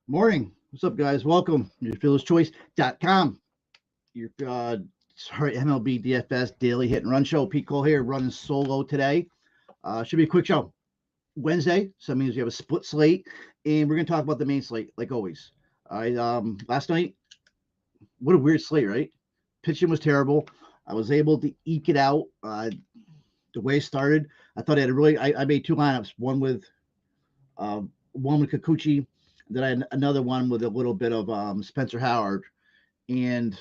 Morning. What's up, guys? Welcome. Your FieldChoice.com. Your MLB DFS daily hit and run show. Pete Cole here, running solo today. Should be a quick show. Wednesday, so that means we have a split slate, and we're gonna talk about the main slate, like always. I last night, what a weird slate, right? Pitching was terrible. I was able to eke it out. The way it started, I thought I had a really. I made two lineups. One with Kikuchi, then I had another one with a little bit of Spencer Howard, and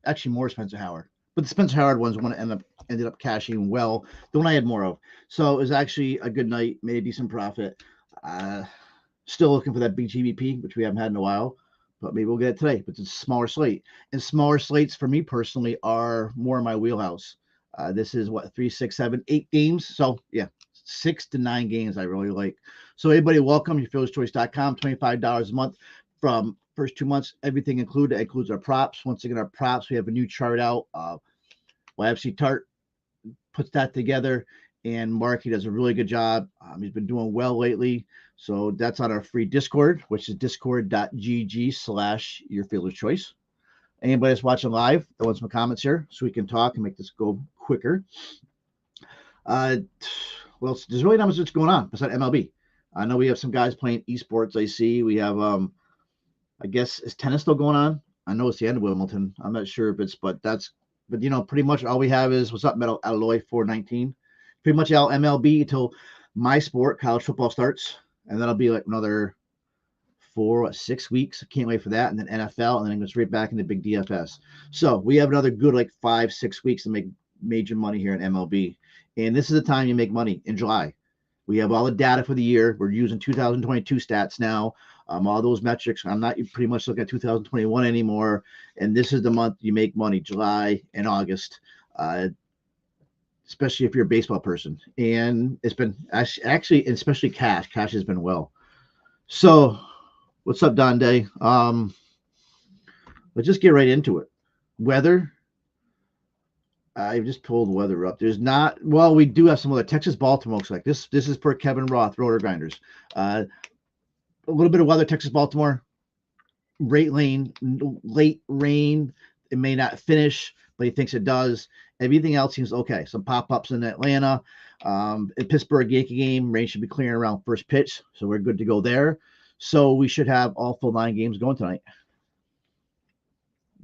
actually more Spencer Howard. But the Spencer Howard one's one ended up cashing well. The one I had more of. So it was actually a good night, made a decent profit. Uh, Still looking for that big GVP, which we haven't had in a while, but maybe we'll get it today. But it's a smaller slate, and smaller slates for me personally are more in my wheelhouse. This is what 3, 6, 7, 8 games. So yeah, 6 to 9 games I really like. So everybody, welcome to FieldChoice.com. $25 a month from first 2 months, everything included. It includes our props. Once again, our props. We have a new chart out. YFC Tart puts that together, and Mark, he does a really good job. He's been doing well lately. So that's on our free Discord, which is discord.gg/yourfielderchoice. Anybody that's watching live, throw in some comments here so we can talk and make this go quicker. Well, there's really not much that's going on besides MLB. I know we have some guys playing esports. I see we have, I guess, is tennis still going on? I know it's the end of Wimbledon. I'm not sure if it's, but pretty much all we have is what's up, Metal Alloy 419. Pretty much out MLB until my sport, college football, starts, and that'll be like another 4 6 weeks. I can't wait for that, and then NFL, and then it goes right back into big DFS. So we have another good like 5 6 weeks to make major money here in MLB, and this is the time you make money in July. We have all the data for the year. We're using 2022 stats now. All those metrics. I'm not pretty much looking at 2021 anymore. And this is the month you make money, July and August, especially if you're a baseball person. And it's been actually, especially cash. Cash has been well. So, what's up, Don Day? Let's just get right into it. Weather. I just pulled weather up. There's not. Well, we do have some other Texas, Baltimore looks like this. This is per Kevin Roth, Rotor Grinders. A little bit of weather, Texas, Baltimore. Late rain. It may not finish, but he thinks it does. Everything else seems okay. Some pop-ups in Atlanta. In Pittsburgh Yankee game, rain should be clearing around first pitch, so we're good to go there. So we should have all full 9 games going tonight.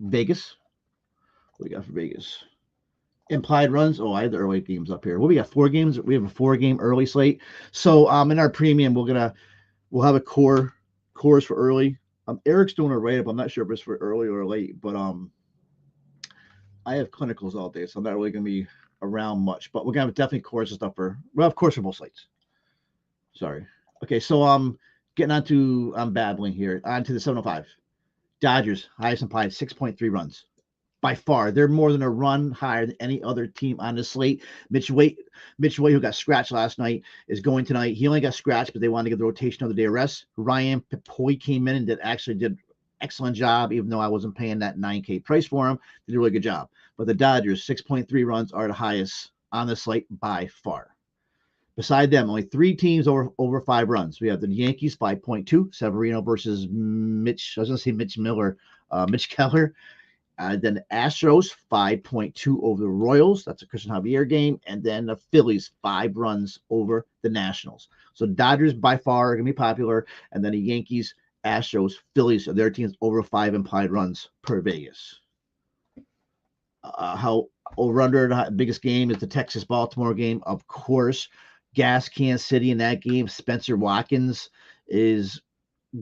Vegas. What we got for Vegas? Implied runs. Oh, I had the early games up here. Well, we got 4 games. We have a 4-game early slate. So in our premium, we'll have a cores for early. Eric's doing a write-up. I'm not sure if it's for early or late, but I have clinicals all day, so I'm not really going to be around much. But we're going to have definitely cores and stuff of course, for both slates. Sorry. Okay, so getting on to, I'm babbling here. On to the 705. Dodgers, highest implied, 6.3 runs. By far, they're more than a run higher than any other team on the slate. Mitch White, who got scratched last night, is going tonight. He only got scratched, but they wanted to get the rotation of the day of rest. Ryan Pepoy came in and did excellent job, even though I wasn't paying that $9K price for him. Did a really good job. But the Dodgers, 6.3 runs are the highest on the slate by far. Beside them, only 3 teams over 5 runs. We have the Yankees, 5.2. Severino versus Mitch. I was going to say Mitch Miller. Mitch Keller. Then the Astros, 5.2 over the Royals. That's a Christian Javier game. And then the Phillies, 5 runs over the Nationals. So Dodgers by far are going to be popular. And then the Yankees, Astros, Phillies, their teams over 5 implied runs per Vegas. How over-under the biggest game is the Texas-Baltimore game. Of course, Gas Kansas City in that game. Spencer Watkins is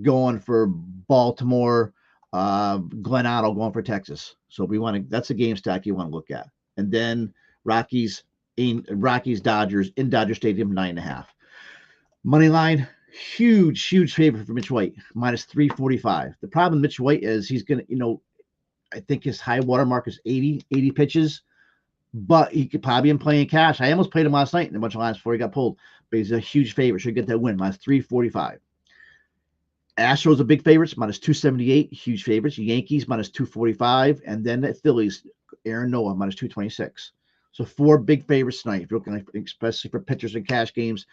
going for Baltimore. Glenn Otto going for Texas. So that's a game stack you want to look at. And then Rockies Dodgers in Dodger Stadium, 9.5. Money line, huge favorite for Mitch White, minus 345. The problem with Mitch White is he's gonna, I think his high water mark is 80 pitches, but he could probably be playing cash. I almost played him last night in a bunch of lines before he got pulled, but he's a huge favorite. Should get that win, minus 345. Astros are big favorites, minus 278, huge favorites. Yankees, minus 245. And then the Phillies, Aaron Nola, minus 226. So 4 big favorites tonight, if you're looking, especially for pitchers and cash games.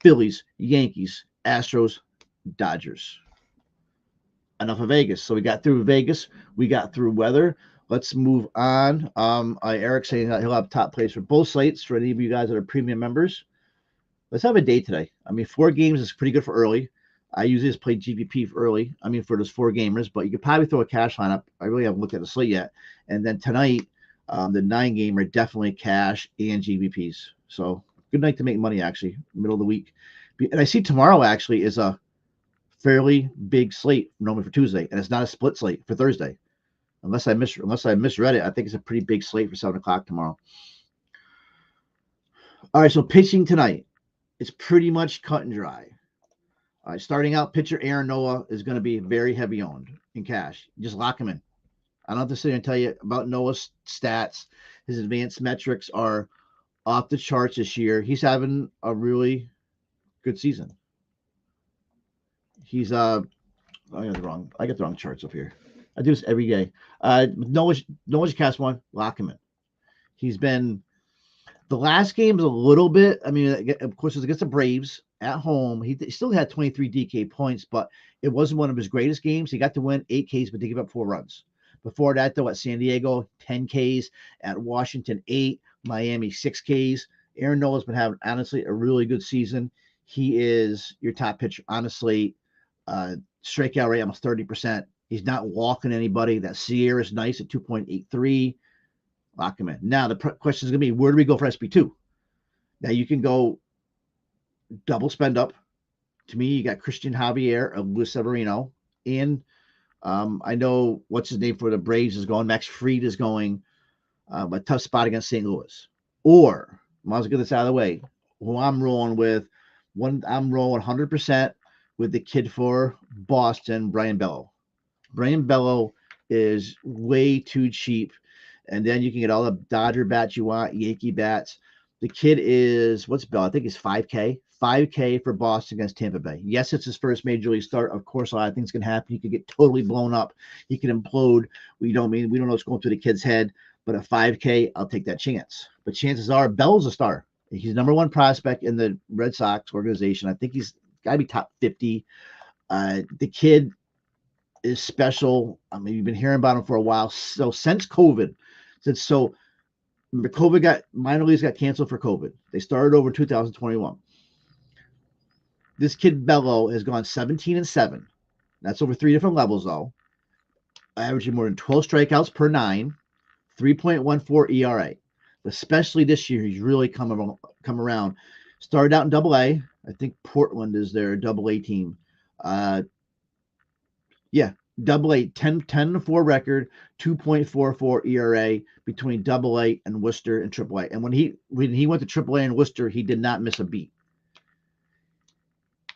Phillies, Yankees, Astros, Dodgers. enough of Vegas. So we got through Vegas. We got through weather. Let's move on. Eric's saying that he'll have top plays for both slates for any of you guys that are premium members. Let's have a day today. I mean, 4 games is pretty good for early. I usually just play GPP for early. I mean, for those 4 gamers, but you could probably throw a cash lineup. I really haven't looked at the slate yet. And then tonight, the 9 game are definitely cash and GPPs. So good night to make money, actually, middle of the week. And I see tomorrow actually is a fairly big slate normally for Tuesday, and it's not a split slate for Thursday. Unless I misread it, I think it's a pretty big slate for 7 o'clock tomorrow. All right, so pitching tonight. It's pretty much cut and dry. All right, starting out, pitcher Aaron Nola is going to be very heavy owned in cash. Just lock him in. I don't have to sit here and tell you about Noah's stats. His advanced metrics are off the charts this year. He's having a really good season. He's I got the wrong charts up here. I do this every day. Noah's cast one, lock him in. He's been the last game is a little bit. I mean, of course, it was against the Braves at home. He still had 23 DK points, but it wasn't one of his greatest games. He got to win 8 Ks, but they gave up 4 runs. Before that, though, at San Diego, 10 Ks. At Washington, 8. Miami, 6 Ks. Aaron Nola's been having, honestly, a really good season. He is your top pitcher, honestly. Strikeout rate almost 30%. He's not walking anybody. That Sierra is nice at 2.83. Lock him in. Now, the question is going to be, where do we go for SP2? Now, you can go double spend up. To me, you got Christian Javier of Luis Severino. And I know what's his name for the Braves is going. Max Fried is going. But tough spot against St. Louis. Or, might as well get this out of the way, who I'm rolling with, I'm rolling 100% with the kid for Boston, Brian Bello. Brian Bello is way too cheap. And then you can get all the Dodger bats you want, Yankee bats. The kid is, what's Bello? I think it's 5K. 5K for Boston against Tampa Bay. Yes, it's his first major league start. Of course, a lot of things can happen. He could get totally blown up. He could implode. We don't know what's going through the kid's head. But at 5K, I'll take that chance. But chances are Bello's a star. He's number 1 prospect in the Red Sox organization. I think he's got to be top 50. The kid is special. I mean, you've been hearing about him for a while. So since COVID, remember minor leagues got canceled for COVID. They started over in 2021. This kid Bello has gone 17-7. That's over 3 different levels though. Averaging more than 12 strikeouts per 9, 3.14 ERA. Especially this year, he's really come around. Started out in Double-A. I think Portland is their Double-A team. Double-A, 10-4 record, 2.44 ERA between Double-A and Worcester and Triple-A. And when he went to Triple-A and Worcester, he did not miss a beat.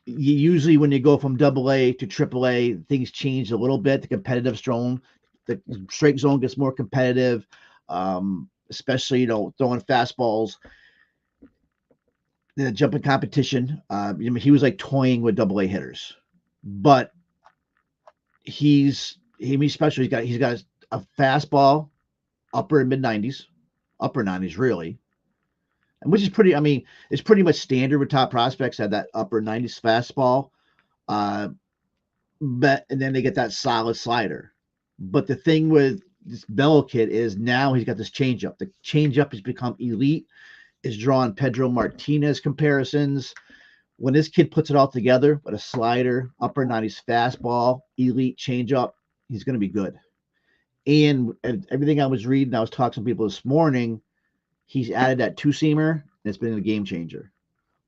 Usually when you go from Double-A to Triple-A, things change a little bit. The competitive zone, the strike zone gets more competitive, especially throwing fastballs. The jumping competition, he was like toying with Double-A hitters, but he's special. He's got a fastball, upper and mid 90s, upper 90s really, and which is pretty. I mean, it's pretty much standard with top prospects. Have that upper 90s fastball, but and then they get that solid slider. But the thing with this Bello kid is now he's got this changeup. The changeup has become elite. Is drawing Pedro Martinez comparisons. When this kid puts it all together with a slider, upper 90s fastball, elite changeup, he's going to be good. And everything I was reading, I was talking to some people this morning, he's added that 2-seamer, and it's been a game changer.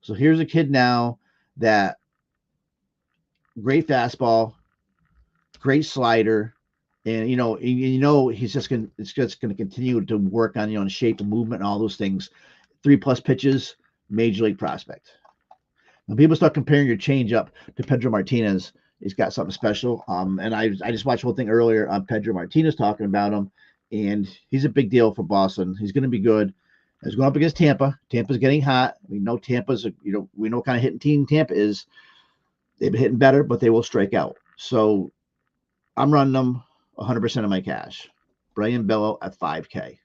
So here's a kid now that great fastball, great slider, and he's just going to continue to work on shape and movement and all those things. 3+ pitches, major league prospect. When people start comparing your changeup to Pedro Martinez, he's got something special. And I just watched the whole thing earlier on Pedro Martinez talking about him, and he's a big deal for Boston. He's going to be good. He's going up against Tampa. Tampa's getting hot. We know Tampa's, we know what kind of hitting team Tampa is. They've been hitting better, but they will strike out. So I'm running them 100% of my cash. Brian Bello at 5K.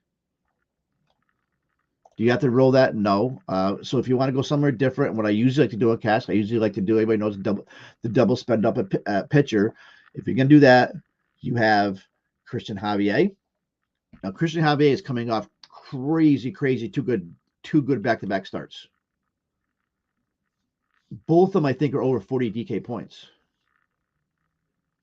Do you have to roll that? No. So if you want to go somewhere different, what I usually like to do on cash, I usually like to do, everybody knows the double spend up a pitcher If you're going to do that, you have Christian Javier. Now, Christian Javier is coming off crazy, two good back-to-back starts. Both of them, I think, are over 40 DK points.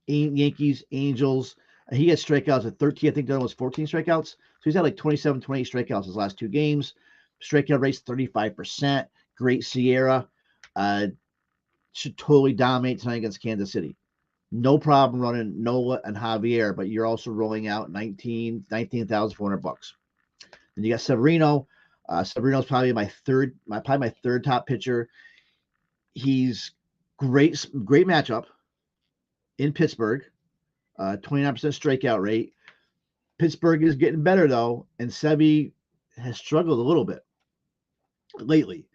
Yankees, Angels. He had strikeouts at 13. I think that was 14 strikeouts. So he's had like 27, 28 strikeouts his last two games. Strikeout rate's 35%. Great Sierra. Should totally dominate tonight against Kansas City. No problem running Nola and Javier, but you're also rolling out $19,400. Then you got Severino. Severino's probably my third top pitcher. He's great matchup in Pittsburgh. 29% strikeout rate. Pittsburgh is getting better though, and Sevy has struggled a little bit lately.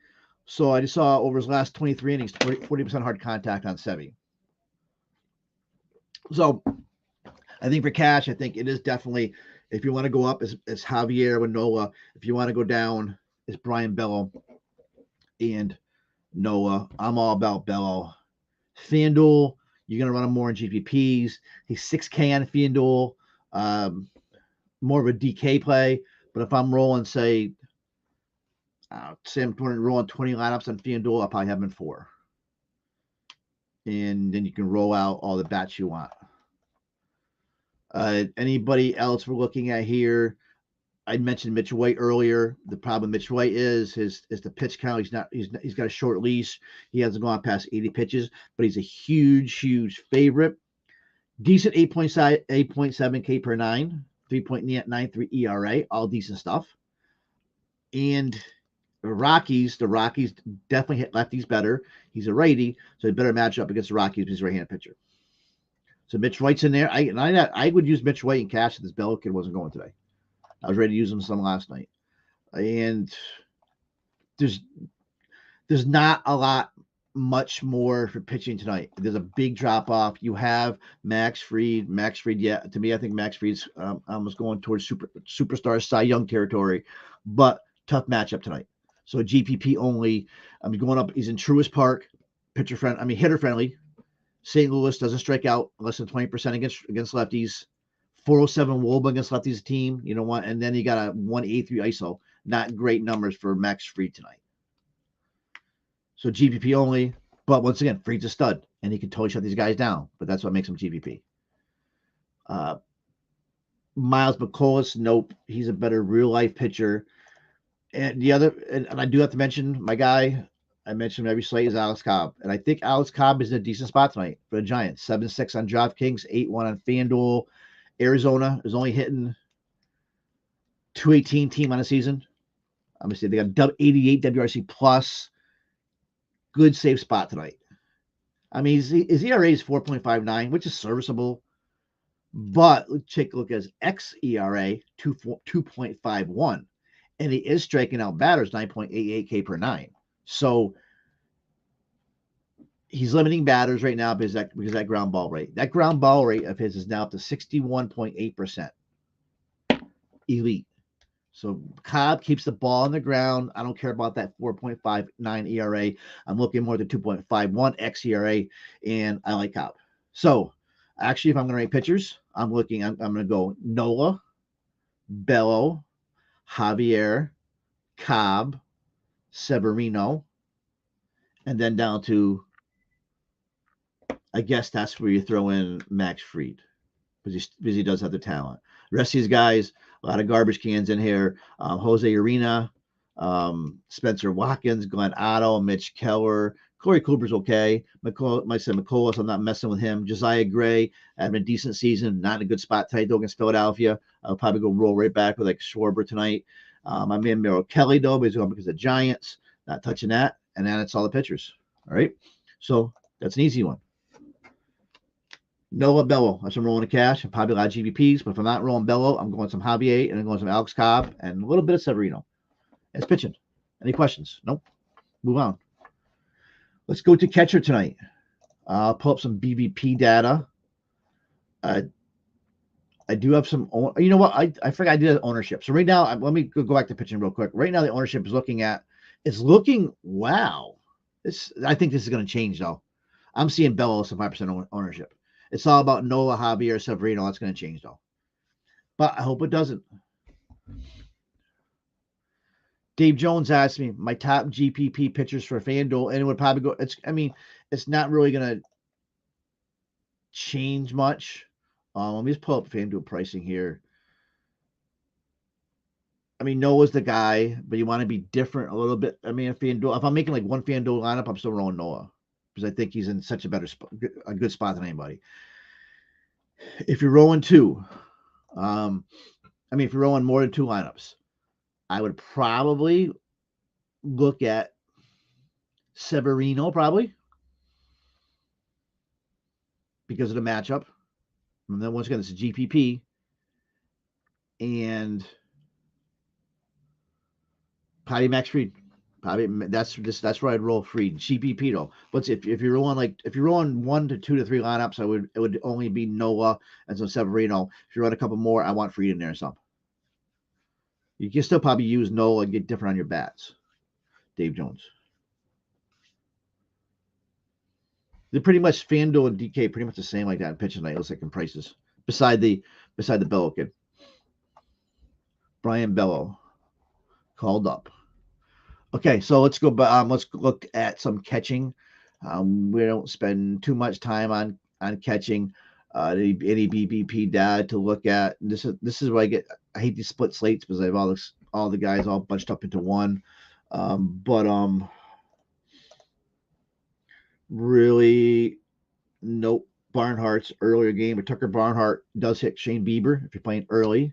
So I just saw over his last 23 innings, 40% hard contact on Sevy. So I think for cash, I think it is definitely, if you want to go up, it's Javier with Nola. If you want to go down, it's Brian Bello and Nola. I'm all about Bello. FanDuel, you're going to run him more in GPPs. He's 6K on FanDuel. More of a DK play. But if I'm rolling, say I'm rolling 20 lineups on FanDuel, I'll probably have him in 4. And then you can roll out all the bats you want. Anybody else we're looking at here? I mentioned Mitch White earlier. The problem with Mitch White is the pitch count. He's got a short leash. He hasn't gone past 80 pitches, but he's a huge favorite. Decent 8.7 K per 9, 3.93 ERA, all decent stuff. And the Rockies definitely hit lefties better. He's a righty, so he better match up against the Rockies. He's a right-handed pitcher. So Mitch White's in there. I would use Mitch White in cash if this Bello kid wasn't going today. I was ready to use him some last night. And there's not a lot much more for pitching tonight. There's a big drop off. You have Max Fried. Yeah, to me, I think Max Fried's almost going towards superstar Cy Young territory, but tough matchup tonight. So GPP only. I'm going up. He's in Truist Park, hitter friendly. St. Louis doesn't strike out less than 20% against lefties. 407 Woba against lefties team. You know what? And then you got a 183 ISO. Not great numbers for Max Fried tonight. So GPP only. But once again, Fried's a stud, and he can totally shut these guys down. But that's what makes him GPP. Miles McCollum, nope. He's a better real life pitcher. And the other, and I do have to mention my guy. I mentioned every slate is Alex Cobb. And I think Alex Cobb is in a decent spot tonight for the Giants. 7-6 on DraftKings, 8-1 on FanDuel. Arizona is only hitting 218 team on the season. I'm going to say they got 88 WRC plus. Good safe spot tonight. I mean, his ERA is 4.59, which is serviceable. But let's take a look at his xERA, 2.51. And he is striking out batters 9.88 K per 9. So he's limiting batters right now because that ground ball rate. That ground ball rate of his is now up to 61.8%. Elite. So Cobb keeps the ball on the ground. I don't care about that 4.59 ERA. I'm looking more at the 2.51 xERA, and I like Cobb. So actually, if I'm going to rate pitchers, I'm going to go Nola, Bello, Javier, Cobb, Severino, and then down to, I guess that's where you throw in Max Fried because he does have the talent. The rest of these guys, a lot of garbage cans in here. Jose Urena, Spencer Watkins, Glenn Otto, Mitch Keller, Corey Cooper's okay. McCullough, I'm not messing with him. Josiah Gray, having a decent season, not in a good spot tonight though against Philadelphia. I'll probably go roll right back with like Schwarber tonight. My man Merrill Kelly though, but he's going because of the Giants. Not touching that. And then it's all the pitchers. All right. So that's an easy one. Noah Bello. That's I'm rolling the cash. And probably a lot of GPPs, but if I'm not rolling Bello, I'm going some Javier and I'm going some Alex Cobb and a little bit of Severino. It's pitching. Any questions? Nope. Move on. Let's go to catcher tonight. I'll pull up some BVP data. I do have some. You know what? I forgot I did ownership. So right now, let me go back to pitching real quick. Right now, the ownership is looking. Wow. I think this is going to change though. I'm seeing Bello some 5% ownership, It's all about Nola, Javier, Severino. That's going to change, though. But I hope it doesn't. Dave Jones asked me my top GPP pitchers for FanDuel, and it would probably go. It's not really going to change much. Let me just pull up FanDuel pricing here. Noah's the guy, but you want to be different a little bit. If I'm making like one FanDuel lineup, I'm still rolling Noah because I think he's in such a good spot than anybody. If you're rolling two, if you're rolling more than two lineups, I would probably look at Severino probably because of the matchup. And then once again, it's a GPP, and probably Max Fried. Probably that's where I'd roll Fried. GPP though. But if you're rolling 1 to 2 to 3 lineups, it would only be Noah and some Severino. If you run a couple more, I want Fried in there or something. You can still probably use Noah and get different on your bats. Dave Jones. They're pretty much FanDuel and DK pretty much the same like that in pitching night. It looks like in prices. Beside the Bello kid. Brian Bello called up. Okay, so let's go. Let's look at some catching. We don't spend too much time on catching. Any BBP data to look at. This is where I hate these split slates because I have all the guys all bunched up into one. Really, nope. Barnhart's earlier game, but Tucker Barnhart does hit Shane Bieber if you're playing early,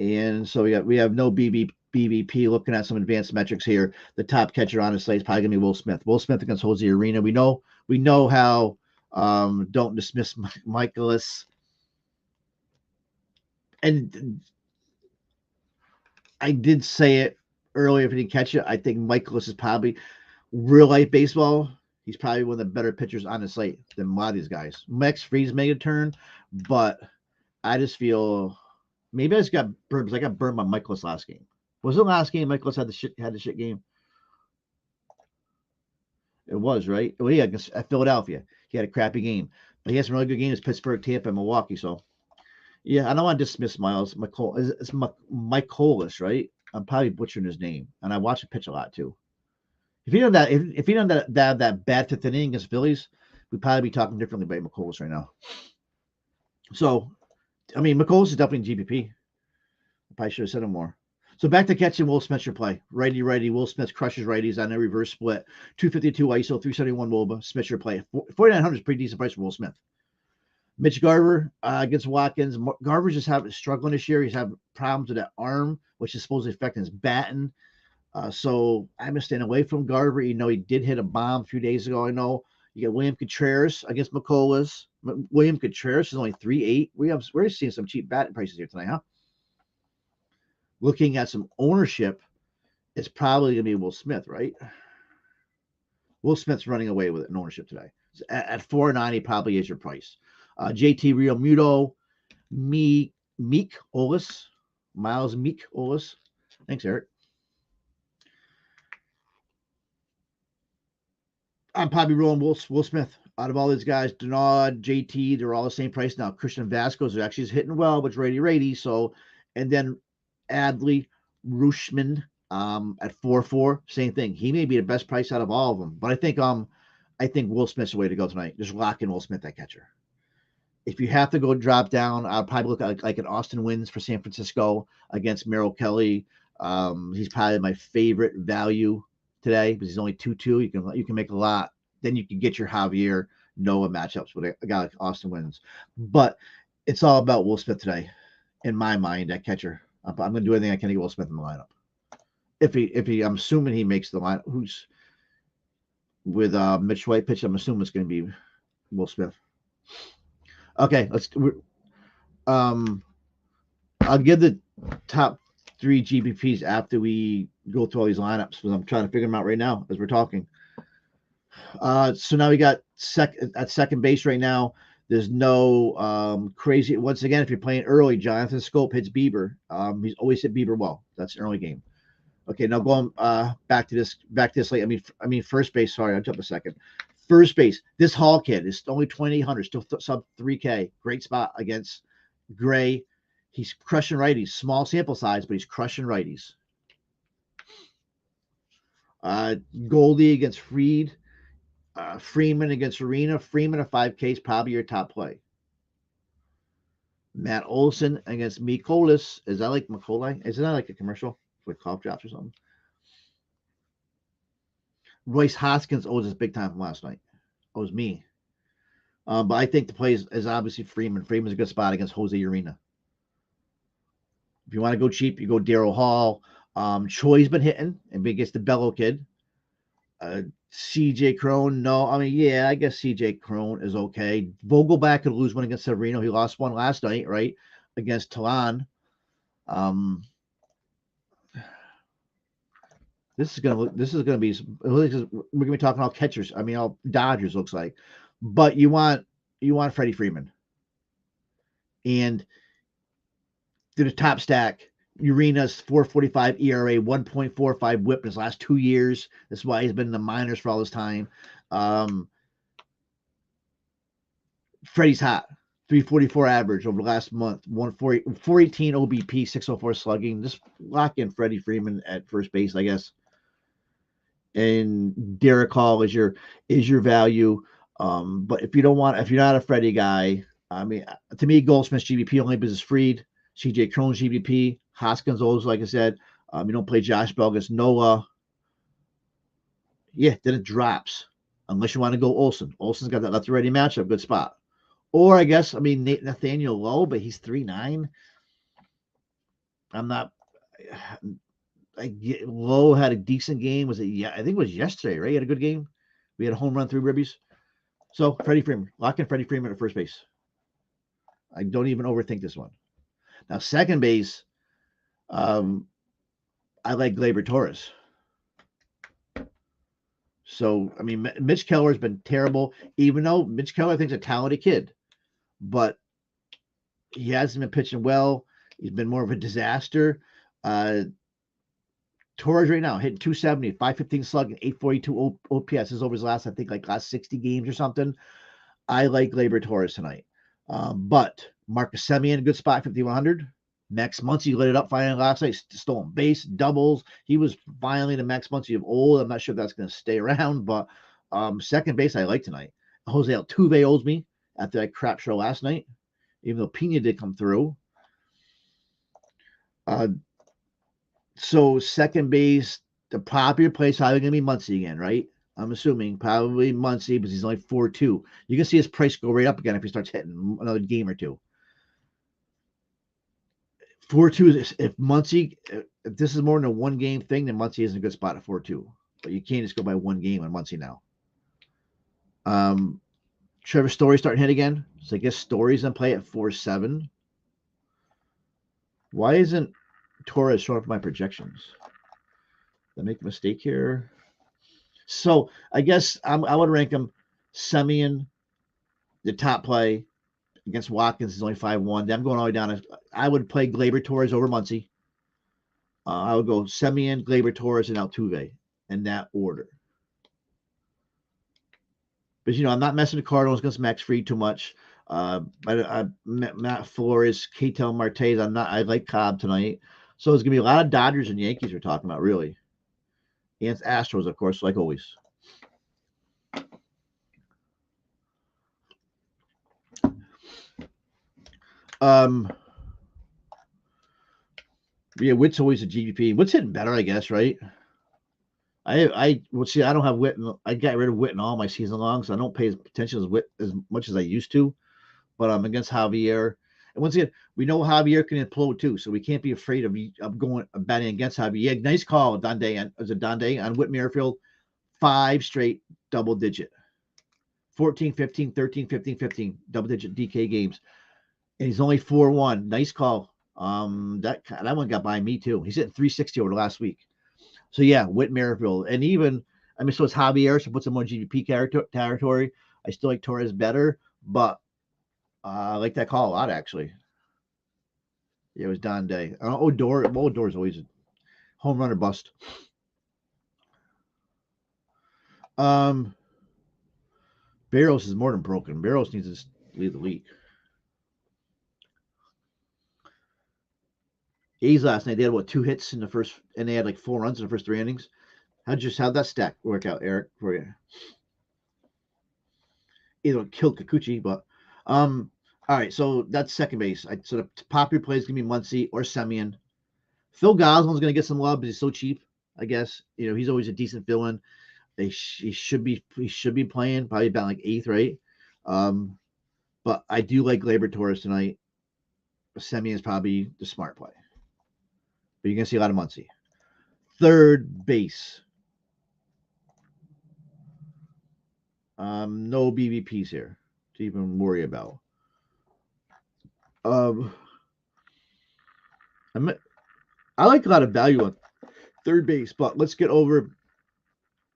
and so we have no BBP. Looking at some advanced metrics here, the top catcher on the slate is probably gonna be Will Smith. Will Smith against Jose Arena. We know how. Don't dismiss Michaelis. And I did say it earlier if you didn't catch it. I think Michaelis is probably real life baseball. He's probably one of the better pitchers on the slate than a lot of these guys. Max Fried's made a turn, but I just feel maybe I just got burned because I got burned by Michaelis last game. Was it the last game Michaelis had the shit game? It was, right? Well, yeah, at Philadelphia. He had a crappy game. But he has some really good games, Pittsburgh, Tampa, and Milwaukee. So, yeah, I don't want to dismiss Miles. It's Michaelis, right? I'm probably butchering his name. And I watch him pitch a lot, too. If he done that bad fifth inning against Phillies, we'd probably be talking differently about Michaelis right now. So, Michaelis is definitely in GPP. I probably should have said him more. So back to catching Will Smith your play. Righty. Will Smith crushes righties on a reverse split. 252 ISO, 371 WOBA. Smith your play. 4,900 is pretty decent price for Will Smith. Mitch Garver against Watkins. Garver's just struggling this year. He's having problems with that arm, which is supposedly affecting his batting. So I'm going to stand away from Garver. He did hit a bomb a few days ago. I know. You got William Contreras against Michaelis. William Contreras is only 3.8. We're seeing some cheap batting prices here tonight, huh? Looking at some ownership, it's probably going to be Will Smith, right? Will Smith's running away with it in ownership today. So at 490, probably is your price. JT Real Muto, Meek Olis, Miles Meek Olis. Thanks, Eric. I'm probably rolling Will Smith. Out of all these guys, Denard, JT, they're all the same price now. Christian Vasquez actually is hitting well, but it's righty. So, and then Adley Rushman at 4.4, same thing. He may be the best price out of all of them, but I think Will Smith's the way to go tonight. Just lock in Will Smith, that catcher. If you have to go drop down, I'll probably look at like an Austin Wins for San Francisco against Merrill Kelly. He's probably my favorite value today because he's only 2.2. You can make a lot. Then you can get your Javier Noah matchups with a guy like Austin Wins. But it's all about Will Smith today, in my mind, that catcher. I'm going to do anything I can to get Will Smith in the lineup. If he, I'm assuming he makes the lineup. Who's with Mitch White pitch? I'm assuming it's going to be Will Smith. Okay, I'll give the top 3 GPPs after we go through all these lineups because I'm trying to figure them out right now as we're talking. So now we got at second base right now. There's no crazy. Once again, if you're playing early, Jonathan Scope hits Bieber. He's always hit Bieber well. That's an early game. Okay, now going back to this slate. First base. Sorry, I jumped a second. First base, this Hall kid is only 2,800, still sub 3K. Great spot against Gray. He's crushing righties. Small sample size, but he's crushing righties. Goldie against Freed. Freeman against Arena. Freeman at 5K is probably your top play. Matt Olson against Mikolas. Is that like Macaulay? Isn't that like a commercial for cough drops or something? Royce Hoskins owes us big time from last night. Owes me. But I think the play is obviously Freeman. Freeman's a good spot against Jose Urena. If you want to go cheap, you go Darryl Hall. Choi's been hitting and against the Bello kid. CJ Crone, no. I mean, yeah, I guess CJ Crone is okay. Vogelback could lose one against Severino. He lost one last night, right? Against Talon. This is gonna be we're gonna be talking all catchers. I mean, all Dodgers looks like, but you want Freddie Freeman, and to the top stack, Urena's 4.45 ERA, 1.45 WHIP in his last 2 years. That's why he's been in the minors for all this time. Freddie's hot. 344 average over the last month, 418 OBP, 604 slugging. Just lock in Freddie Freeman at first base, I guess. And Derek Hall is your value. But if you're not a Freddie guy, I mean, to me, Goldsmith's GBP only business Freed. CJ Crone's GBP. Hoskins always, like I said. You don't play Josh Bell against Nola. Yeah, then it drops. Unless you want to go Olsen. Olsen's got that left-to-righty matchup, good spot. Or I guess, Nathaniel Lowe, but he's 3.9. I'm not. Lowe had a decent game. I think it was yesterday, right? He had a good game. We had a home run through ribbies. So Freddie Freeman, lock in Freddie Freeman at first base. I don't even overthink this one. Now second base, I like Gleyber Torres. So I mean, Mitch Keller has been terrible. Even though Mitch Keller, I think, is a talented kid, but he hasn't been pitching well. He's been more of a disaster. Torres right now hitting 270, 515 slugging, 842 OPS is over his last 60 games or something. I like Gleyber Torres tonight. But Marcus Semien, a good spot, 5,100. Max Muncy lit it up finally last night, stolen base, doubles. He was finally the Max Muncy of old. I'm not sure if that's going to stay around, but second base I like tonight. Jose Altuve owes me after that crap show last night, even though Pena did come through. So second base, the popular play is probably going to be Muncy again, right? I'm assuming probably Muncy, but he's only 4.2. You can see his price go right up again if he starts hitting another game or two. 4.2 if Muncy, if this is more than a one game thing, then Muncy is a good spot at 4.2. But you can't just go by one game on Muncy now. Trevor Story starting to hit again. So I guess Story's gonna play at 4.7. Why isn't Torres showing up in my projections? Did I make a mistake here? So I guess I would rank him Semien, the top play against Watkins is only 5.1. I'm going all the way down. I would play Gleyber Torres over Muncy. I would go Semien, Gleyber Torres, and Altuve in that order. But I'm not messing with Cardinals against Max Fried too much. Matt Flores, Ketel Martes. I like Cobb tonight. So it's gonna be a lot of Dodgers and Yankees we're talking about, really. And Astros, of course, like always. Yeah, Witt's always a GPP. Witt's hitting better, I guess, right? I don't have Witt. I got rid of Witt in all my season long, so I don't pay attention to Witt as much as I used to. But I'm against Javier. And once again, we know Javier can implode too, so we can't be afraid of going betting against Javier. Nice call, Donde. Was it Donde on Whit Merrifield? 5 straight double digit. 14, 15, 13, 15, 15 double digit DK games. And he's only 4.1. Nice call. That one got by me too. He's hitting 360 over the last week. So yeah, Whit Merrifield. And even so it's Javier, so puts him on GDP territory. I still like Torres better, but I like that call a lot, actually. Yeah, it was Don Day. Odor's always a home run or bust. Barrows is more than broken. Barrows needs to lead the league. A's last night, they had 2 hits in the first, and they had like 4 runs in the first 3 innings. How'd that stack work out, Eric, for you? It'll kill Kikuchi, but all right, so that's second base. So the popular play is gonna be Muncy or Semien. Phil Goslin's gonna get some love, but he's so cheap, I guess. He's always a decent fill-in. He should be playing probably about like 8th, right? But I do like Gleyber Torres tonight. Semien is probably the smart play. But you're gonna see a lot of Muncy. Third base. No BVPs here to even worry about. I like a lot of value on third base, but let's get over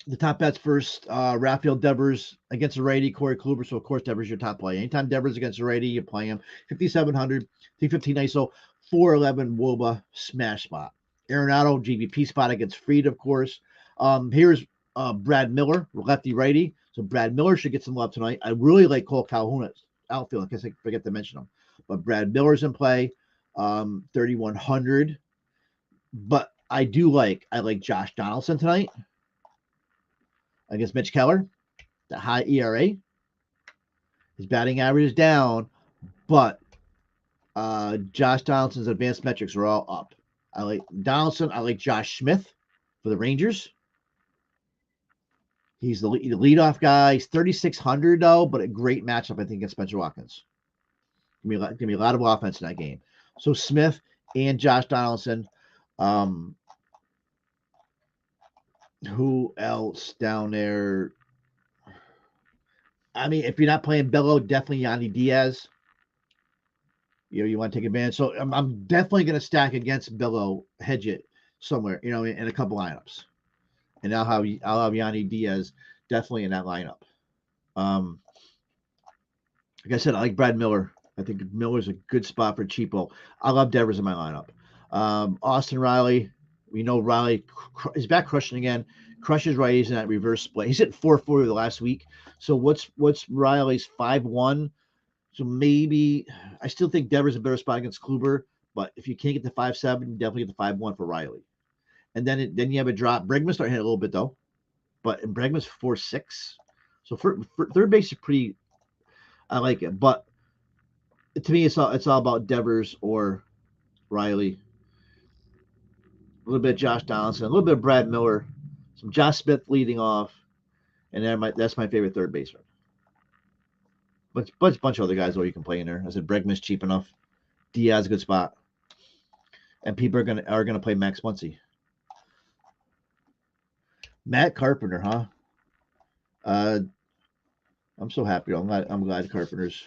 the top bats first. Rafael Devers against a righty, Corey Kluber. So, of course, Devers your top play. Anytime Devers against a righty, you play him. 5,700, 315 ISO, 411 WOBA smash spot. Arenado, GVP spot against Fried, of course. Here's Brad Miller, lefty righty. So Brad Miller should get some love tonight. I really like Cole Calhoun at outfield. I guess I forget to mention him. But Brad Miller's in play, 3,100. But I like Josh Donaldson tonight against Mitch Keller. The high ERA. His batting average is down, but Josh Donaldson's advanced metrics are all up. I like Donaldson. I like Josh Smith for the Rangers. He's the leadoff guy. He's 3,600 though, but a great matchup I think against Spencer Watkins. Give me a lot of offense in that game. So Smith and Josh Donaldson. Who else down there? I mean, if you're not playing Bello, definitely Yandy Diaz. You want to take advantage. So I'm definitely going to stack against Bello, hedge it somewhere, in a couple lineups. And I'll have Yandy Diaz definitely in that lineup. Like I said, I like Brad Miller. I think Miller's a good spot for cheapo. I love Devers in my lineup. Austin Riley. We know Riley is back crushing again. Crushes righties in that reverse split. He's hit 440 the last week. So what's Riley's 5-1? So maybe I still think Devers is a better spot against Kluber. But if you can't get the 5-7, definitely get the 5-1 for Riley. And then you have a drop. Bregman's starting to hit a little bit though, but Bregman's 4-6. So for third base is pretty. I like it, but to me, it's all about Devers or Riley. A little bit of Josh Donaldson, a little bit of Brad Miller, some Josh Smith leading off, and that's my favorite third baseman. But bunch of other guys though you can play in there. I said Bregman's cheap enough. Diaz a good spot, and people are gonna play Max Muncy. Matt Carpenter, huh? I'm so happy. I'm glad Carpenter's.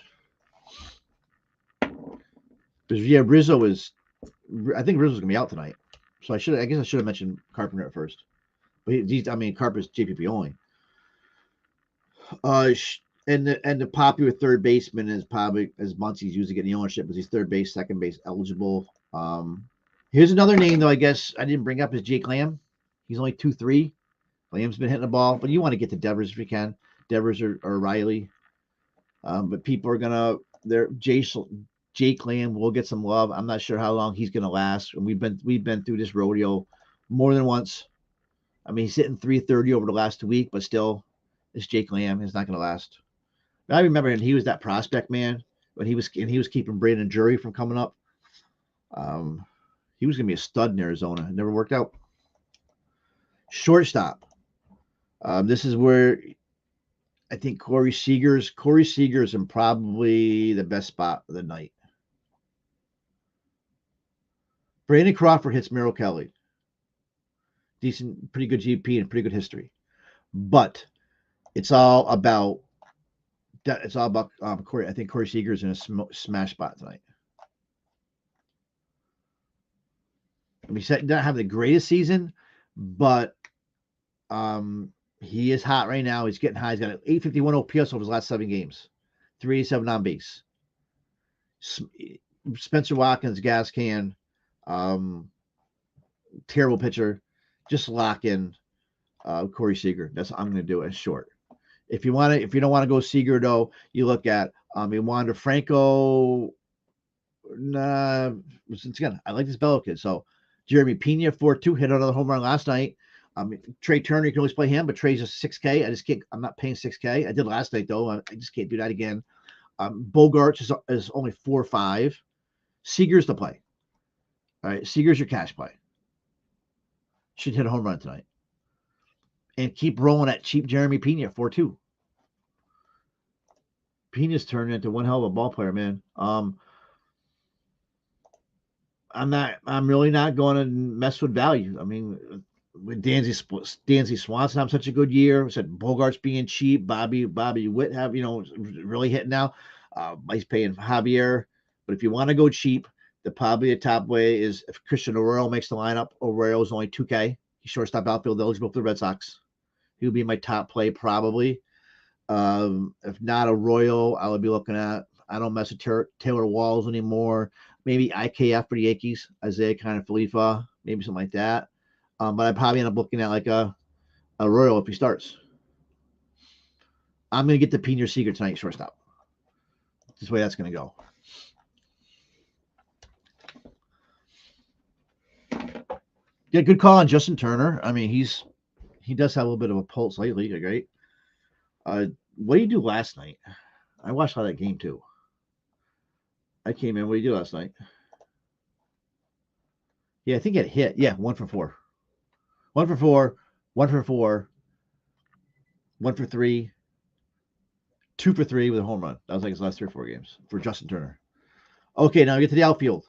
Because Rizzo is. I think Rizzo's gonna be out tonight, so I guess I should have mentioned Carpenter at first. But Carpenter's JPP only. And the popular third baseman is probably as Muncy's usually getting the ownership, because he's third base, second base eligible. Here's another name though. I guess I didn't bring up is Jake Lamb. He's only 2-3. Lamb's been hitting the ball, but you want to get to Devers if you can. Devers or Riley. But people are Jake Lamb will get some love. I'm not sure how long he's gonna last. And we've been through this rodeo more than once. I mean, he's hitting 330 over the last week, but still, it's Jake Lamb. It's not gonna last. I remember him. He was that prospect man, but he was keeping Brandon Drury from coming up. He was gonna be a stud in Arizona. It never worked out. Shortstop. This is where I think Corey Seager's in probably the best spot of the night. Brandon Crawford hits Merrill Kelly. Decent, pretty good GP and pretty good history. But it's all about Corey. I think Corey Seager's in a smash spot tonight. I mean, he's not having the greatest season, but he is hot right now. He's getting high. He's got an 851 OPS over his last 7 games, 387 on base. Spencer Watkins, gas can, terrible pitcher. Just lock in Corey Seager. That's what I'm going to do as short. If you don't want to go Seager though, you look at Wander Franco. Nah, once again, I like this Bello kid. So Jeremy Pena 4-2 hit another home run last night. Trey Turner, you can always play him, but Trey's just 6K. I just can't. I'm not paying 6K. I did last night though. I just can't do that again. Bogarts is only 4-5. Seager's the play. All right, Seager's your cash play. Should hit a home run tonight. And keep rolling at cheap Jeremy Pena 4-2. Pena's turned into one hell of a ball player, man. I'm really not going to mess with value. I mean, with Dansby Swanson having such a good year, said Bogarts being cheap, Bobby Witt have really hitting now. He's paying Javier, but if you want to go cheap, probably the top way is if Christian Arroyo makes the lineup. Arroyo is only 2K. He's shortstop outfield eligible for the Red Sox. He'll be my top play probably. If not Arroyo, I would be looking at. I don't mess with Taylor Walls anymore. Maybe IKF for the Yankees, Isaiah kind of Felifa, maybe something like that. But I probably end up looking at like a Arroyo if he starts. I'm going to get the Pena Seager tonight, shortstop. This way that's going to go. Yeah, good call on Justin Turner. I mean, he does have a little bit of a pulse lately. Great. What did you do last night? I watched all that game too. I came in. What did you do last night? Yeah, I think it hit. Yeah, 1 for 4. 1 for 4. 1 for 4. 1 for 3. 2 for 3 with a home run. That was like his last 3 or 4 games for Justin Turner. Okay, now we get to the outfield.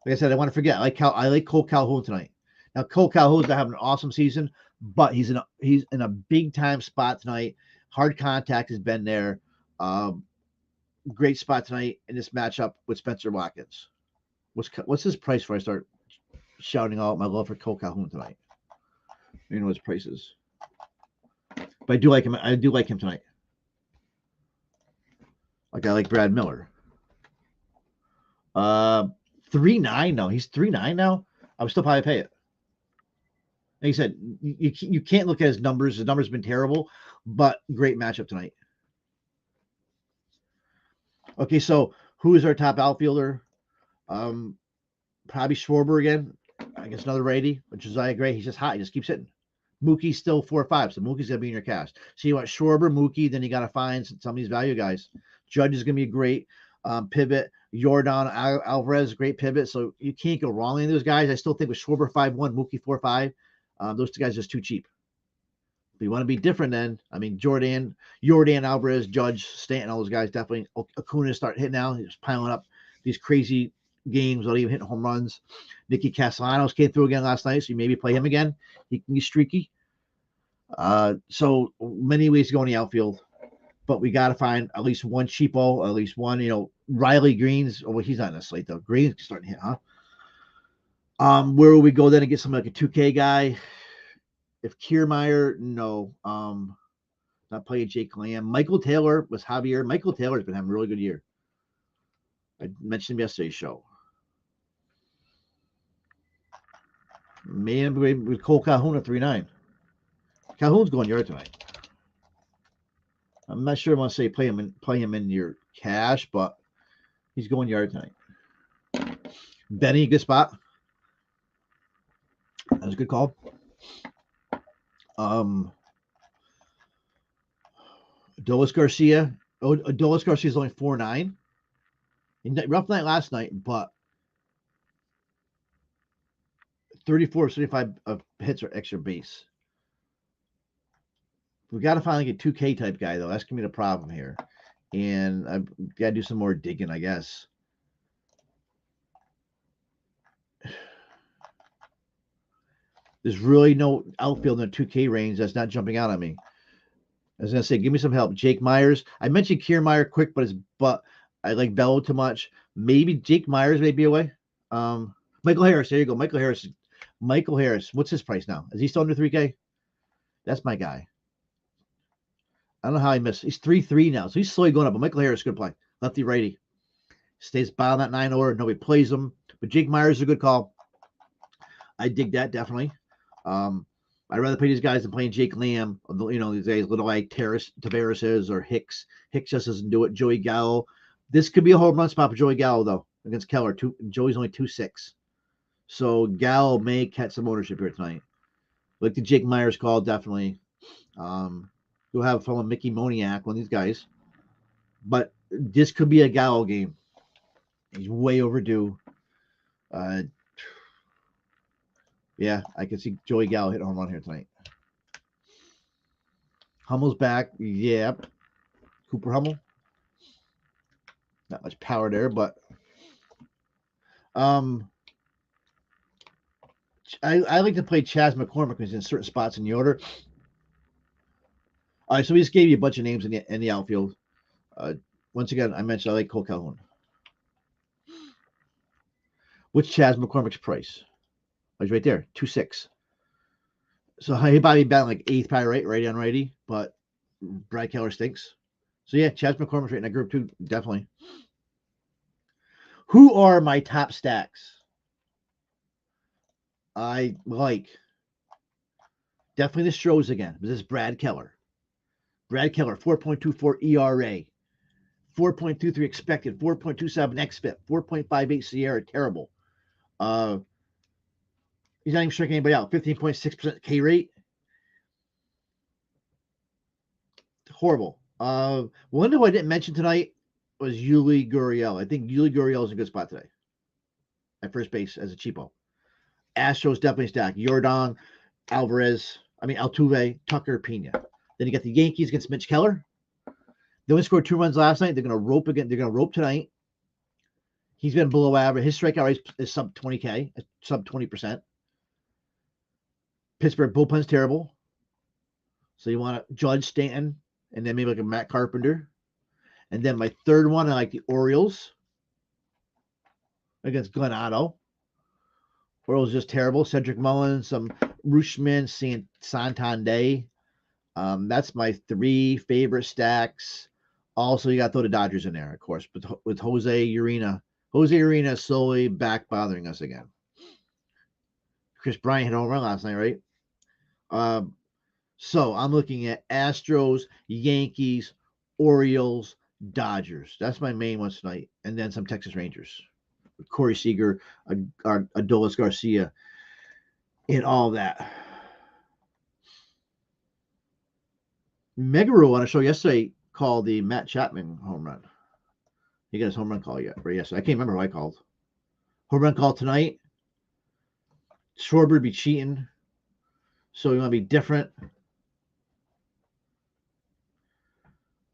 Like I said, I want to forget. I like Cole Calhoun tonight. Now Cole Calhoun's gonna have an awesome season, but he's in a big time spot tonight. Hard contact has been there. Great spot tonight in this matchup with Spencer Watkins. What's his price before I start shouting out my love for Cole Calhoun tonight? You know what his price is. But I do like him. I do like him tonight. Like I like Brad Miller. 3.9 now. He's 3.9 now. I would still probably pay it. Like I said, you can't look at his numbers. His numbers have been terrible, but great matchup tonight. Okay, so who is our top outfielder? Probably Schwarber again. I guess another righty, which is Gray. He's just hot. He just keeps hitting. Mookie's still 4-5, so Mookie's gonna be in your cash. So you want Schwarber, Mookie, then you gotta find some of these value guys. Judge is gonna be a great pivot. Jordan Alvarez, great pivot. So you can't go wrong in those guys. I still think with Schwarber 5-1, Mookie 4-5, those two guys are just too cheap. If you want to be different, then I mean Jordan, Alvarez, Judge, Stanton, all those guys definitely. Acuna start hitting now. He's piling up these crazy games without even hitting home runs. Nicky Castellanos came through again last night, so you maybe play him again. He can be streaky. So many ways to go in the outfield, but we got to find at least one cheapo, at least one. Riley Green's. Oh, well, he's not in the slate though. Green's starting to hit, huh? Where will we go then and get something like a 2K guy? If Kiermaier, no. Not playing Jake Lamb. Michael Taylor was Javier. Michael Taylor's been having a really good year. I mentioned him yesterday's show. Man, with Cole Calhoun at 3.9. Calhoun's going yard tonight. I'm not sure I want to say play him in your cash, but he's going yard tonight. Benny, good spot. That was a good call. Adolis Garcia. Adolis Garcia is only 4.9. Rough night last night, but 34 75 hits or extra base. We got to finally get 2K type guy though. That's gonna be the problem here, and I've got to do some more digging, I guess. There's really no outfield in the 2K range that's not jumping out at me. I was gonna say, give me some help. Jake Myers. I mentioned Kiermaier quick, but I like Bello too much. Maybe Jake Myers may be away. Michael Harris. There you go. Michael Harris. What's his price now? Is he still under 3K? That's my guy. I don't know how I missed. He's 3.3 now, so he's slowly going up. But Michael Harris is good play. Lefty righty. Stays bottom that 9 order. Nobody plays him. But Jake Myers is a good call. I dig that definitely. I'd rather play these guys than playing Jake Lamb. These guys, little like Tavares is or Hicks. Hicks just doesn't do it. Joey Gallo. This could be a home run spot for Joey Gallo, though, against Keller. Joey's only 2.6. So Gallo may catch some ownership here tonight. Like the Jake Myers call, definitely. You'll have fun with Mickey Moniak, one of these guys. But this could be a Gallo game. He's way overdue. Yeah, I can see Joey Gallo hit a home run here tonight. Hummel's back. Yep. Cooper Hummel. Not much power there, but I like to play Chas McCormick because he's in certain spots in the order. All right, so we just gave you a bunch of names in the outfield. Once again, I mentioned I like Cole Calhoun. What's Chas McCormick's price? He's right there, 2.6. So he probably batting like 8th, probably righty on righty, but Brad Keller stinks. So yeah, Chas McCormick's right in that group too, definitely. Who are my top stacks? I like definitely the Stros again. This is Brad Keller. Brad Keller, 4.24 ERA, 4.23 expected, 4.27 xFIP, 4.58 Sierra, terrible. He's not even striking anybody out. 15.6% K rate. Horrible. One who I didn't mention tonight was Yuli Gurriel. I think Yuli Gurriel is a good spot today at first base as a cheapo. Astros definitely stacked. Yordan, Altuve, Tucker, Pena. Then you got the Yankees against Mitch Keller. They only scored 2 runs last night. They're going to rope again. They're going to rope tonight. He's been below average. His strikeout rate is sub 20K, sub 20%. Pittsburgh bullpen's terrible. So you want to Judge Stanton and then maybe like a Matt Carpenter. And then my third one, I like the Orioles against Glenn Otto. Orioles just terrible. Cedric Mullins, some Rushman, Santander. That's my 3 favorite stacks. Also, you got to throw the Dodgers in there, of course, with Jose Urena. Jose Urena is slowly back bothering us again. Chris Bryant hit a home run last night, right? So I'm looking at Astros, Yankees, Orioles, Dodgers. That's my main ones tonight. And then some Texas Rangers. Corey Seager, Adolis Garcia, and all that. Megaru on a show yesterday called the Matt Chapman home run. He got his home run call yet, right? Yesterday. I can't remember who I called. Home run call tonight. Schwarber be cheating. So we want to be different.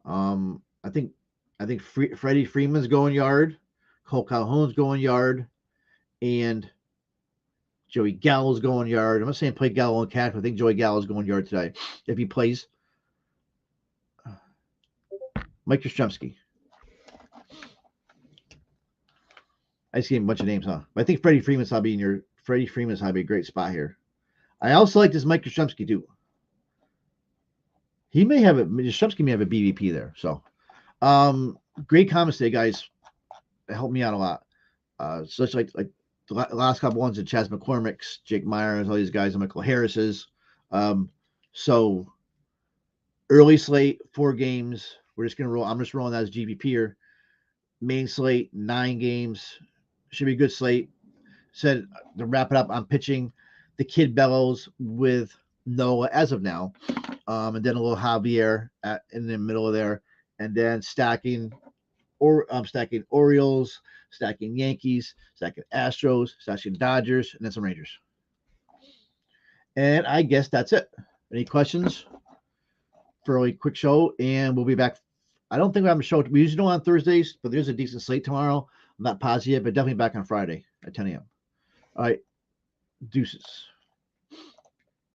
I think Freddie Freeman's going yard. Cole Calhoun's going yard. And Joey Gallo's going yard. I'm not saying play Gallo and Cash, but I think Joey Gallo's going yard today. If he plays. Mike Yastrzemski. I just gave him a bunch of names, huh? But I think Freddie Freeman's probably a great spot here. I also like this Mike Yastrzemski too. Yastrzemski may have a BVP there. So, great comments today, guys. It helped me out a lot. Such like the last couple ones, Chas McCormick's, Jake Myers, all these guys, and Michael Harris's. So early slate, 4 games. We're just gonna roll. I'm just rolling that as GPP here. Main slate, 9 games. Should be a good slate. Said to wrap it up, I'm pitching the Kid Bellows with Noah as of now. And then a little Javier in the middle of there. And then stacking Orioles, stacking Yankees, stacking Astros, stacking Dodgers, and then some Rangers. And I guess that's it. Any questions for a quick show? And we'll be back. I don't think we have a show. We usually do on Thursdays, but there's a decent slate tomorrow. I'm not positive, but definitely back on Friday at 10 a.m. All right. Deuces.